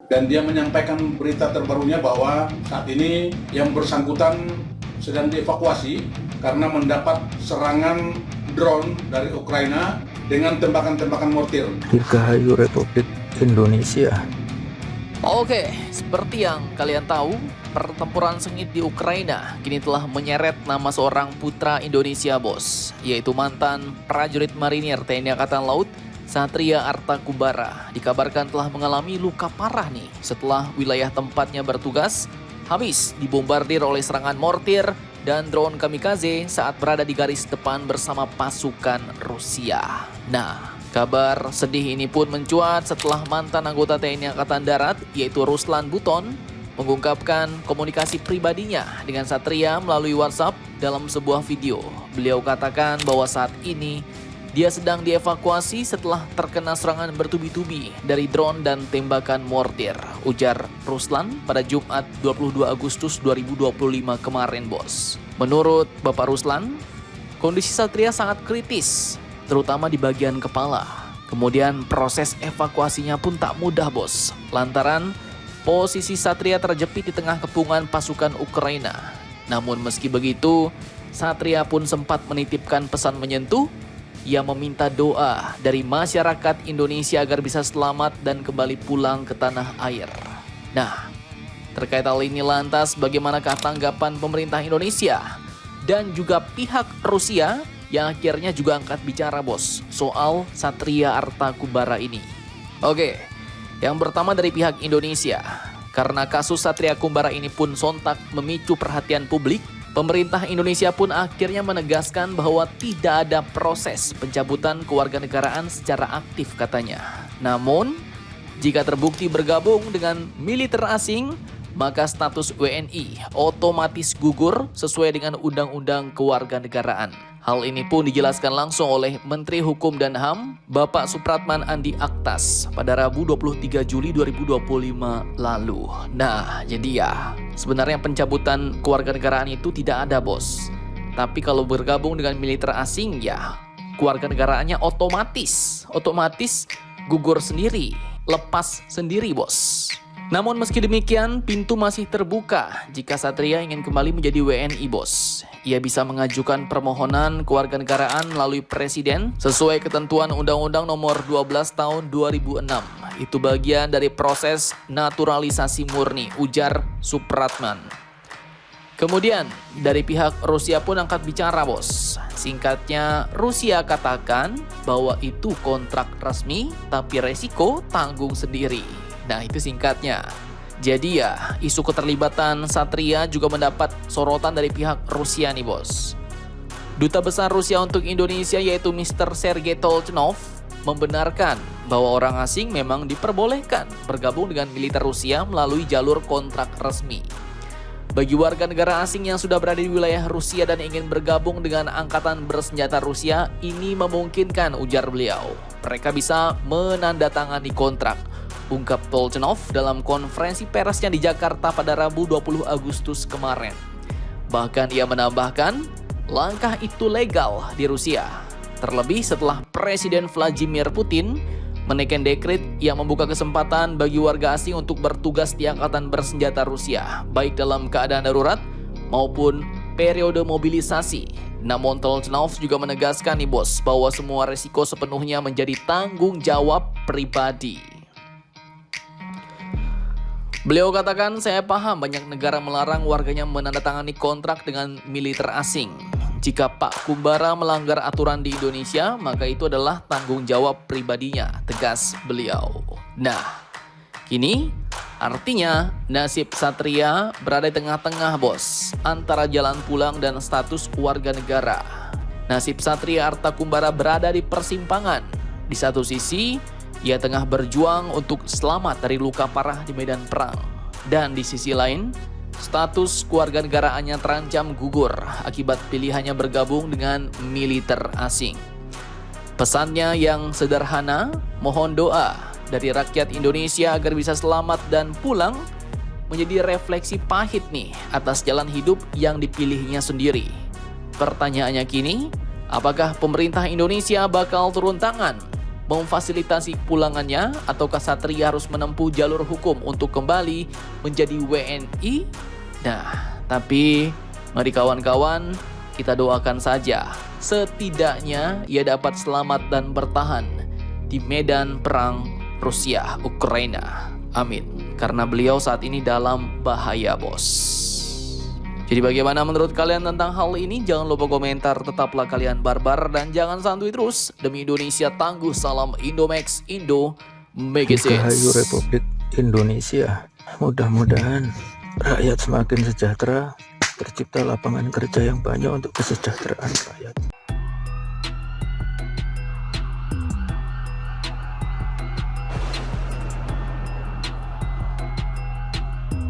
dan dia menyampaikan berita terbarunya bahwa saat ini yang bersangkutan sedang dievakuasi karena mendapat serangan drone dari Ukraina dengan tembakan-tembakan mortir. Dirgahayu Republik Indonesia. Oke, seperti yang kalian tahu, pertempuran sengit di Ukraina kini telah menyeret nama seorang putra Indonesia, bos, yaitu mantan prajurit marinir TNI Angkatan Laut Satria Artakumbara. Dikabarkan telah mengalami luka parah nih setelah wilayah tempatnya bertugas habis dibombardir oleh serangan mortir dan drone kamikaze saat berada di garis depan bersama pasukan Rusia. Nah, kabar sedih ini pun mencuat setelah mantan anggota TNI Angkatan Darat yaitu Ruslan Buton mengungkapkan komunikasi pribadinya dengan Satria melalui WhatsApp dalam sebuah video. Beliau katakan bahwa saat ini dia sedang dievakuasi setelah terkena serangan bertubi-tubi dari drone dan tembakan mortir, ujar Ruslan pada Jumat 22 Agustus 2025 kemarin, bos. Menurut Bapak Ruslan, kondisi Satria sangat kritis, terutama di bagian kepala. Kemudian proses evakuasinya pun tak mudah, bos, lantaran posisi Satria terjepit di tengah kepungan pasukan Ukraina. Namun meski begitu, Satria pun sempat menitipkan pesan menyentuh yang meminta doa dari masyarakat Indonesia agar bisa selamat dan kembali pulang ke tanah air. Nah, terkait hal ini lantas bagaimanakah tanggapan pemerintah Indonesia dan juga pihak Rusia yang akhirnya juga angkat bicara, bos, soal Satria Artakumbara ini. Oke, yang pertama dari pihak Indonesia, karena kasus Satria Kumbara ini pun sontak memicu perhatian publik, pemerintah Indonesia pun akhirnya menegaskan bahwa tidak ada proses pencabutan kewarganegaraan secara aktif katanya. Namun, jika terbukti bergabung dengan militer asing, maka status WNI otomatis gugur sesuai dengan Undang-Undang Kewarganegaraan. Hal ini pun dijelaskan langsung oleh Menteri Hukum dan HAM, Bapak Supratman Andi Aktas pada Rabu 23 Juli 2025 lalu. Nah, jadi ya, sebenarnya pencabutan kewarganegaraan itu tidak ada, bos. Tapi kalau bergabung dengan militer asing, ya kewarganegaraannya otomatis gugur sendiri, lepas sendiri, bos. Namun meski demikian, pintu masih terbuka jika Satria ingin kembali menjadi WNI, bos. Ia bisa mengajukan permohonan kewarganegaraan melalui Presiden sesuai ketentuan Undang-Undang Nomor 12 Tahun 2006. Itu bagian dari proses naturalisasi murni, ujar Supratman. Kemudian, dari pihak Rusia pun angkat bicara, bos. Singkatnya, Rusia katakan bahwa itu kontrak resmi, tapi resiko tanggung sendiri. Nah, itu singkatnya. Jadi ya, isu keterlibatan Satria juga mendapat sorotan dari pihak Rusia nih, bos. Duta Besar Rusia untuk Indonesia yaitu Mr. Sergei Tolchnov membenarkan bahwa orang asing memang diperbolehkan bergabung dengan militer Rusia melalui jalur kontrak resmi. Bagi warga negara asing yang sudah berada di wilayah Rusia dan ingin bergabung dengan angkatan bersenjata Rusia, ini memungkinkan, ujar beliau. Mereka bisa menandatangani kontrak, ungkap Tolchnov dalam konferensi persnya di Jakarta pada Rabu 20 Agustus kemarin. Bahkan ia menambahkan, langkah itu legal di Rusia. Terlebih setelah Presiden Vladimir Putin menaikkan dekret yang membuka kesempatan bagi warga asing untuk bertugas di angkatan bersenjata Rusia, baik dalam keadaan darurat maupun periode mobilisasi. Namun Tolchnov juga menegaskan nih, bos, bahwa semua resiko sepenuhnya menjadi tanggung jawab pribadi. Beliau katakan, saya paham banyak negara melarang warganya menandatangani kontrak dengan militer asing. Jika Pak Kumbara melanggar aturan di Indonesia, maka itu adalah tanggung jawab pribadinya, tegas beliau. Nah, kini artinya nasib Satria berada di tengah-tengah, bos, antara jalan pulang dan status warga negara. Nasib Satria Artakumbara berada di persimpangan. Di satu sisi, ia tengah berjuang untuk selamat dari luka parah di medan perang. Dan di sisi lain, status kewarganegaraannya terancam gugur akibat pilihannya bergabung dengan militer asing. Pesannya yang sederhana, mohon doa dari rakyat Indonesia agar bisa selamat dan pulang, menjadi refleksi pahit nih atas jalan hidup yang dipilihnya sendiri. Pertanyaannya kini, apakah pemerintah Indonesia bakal turun tangan memfasilitasi pulangannya, ataukah Satria harus menempuh jalur hukum untuk kembali menjadi WNI? Nah, tapi mari kawan-kawan, kita doakan saja setidaknya ia dapat selamat dan bertahan di medan perang Rusia Ukraina. Amin. Karena beliau saat ini dalam bahaya, bos. Jadi bagaimana menurut kalian tentang hal ini? Jangan lupa komentar, tetaplah kalian barbar dan jangan santuy terus. Demi Indonesia tangguh, salam Indomax, Indo, make sense. Dirgahayu Republik Indonesia. Mudah-mudahan rakyat semakin sejahtera, tercipta lapangan kerja yang banyak untuk kesejahteraan rakyat.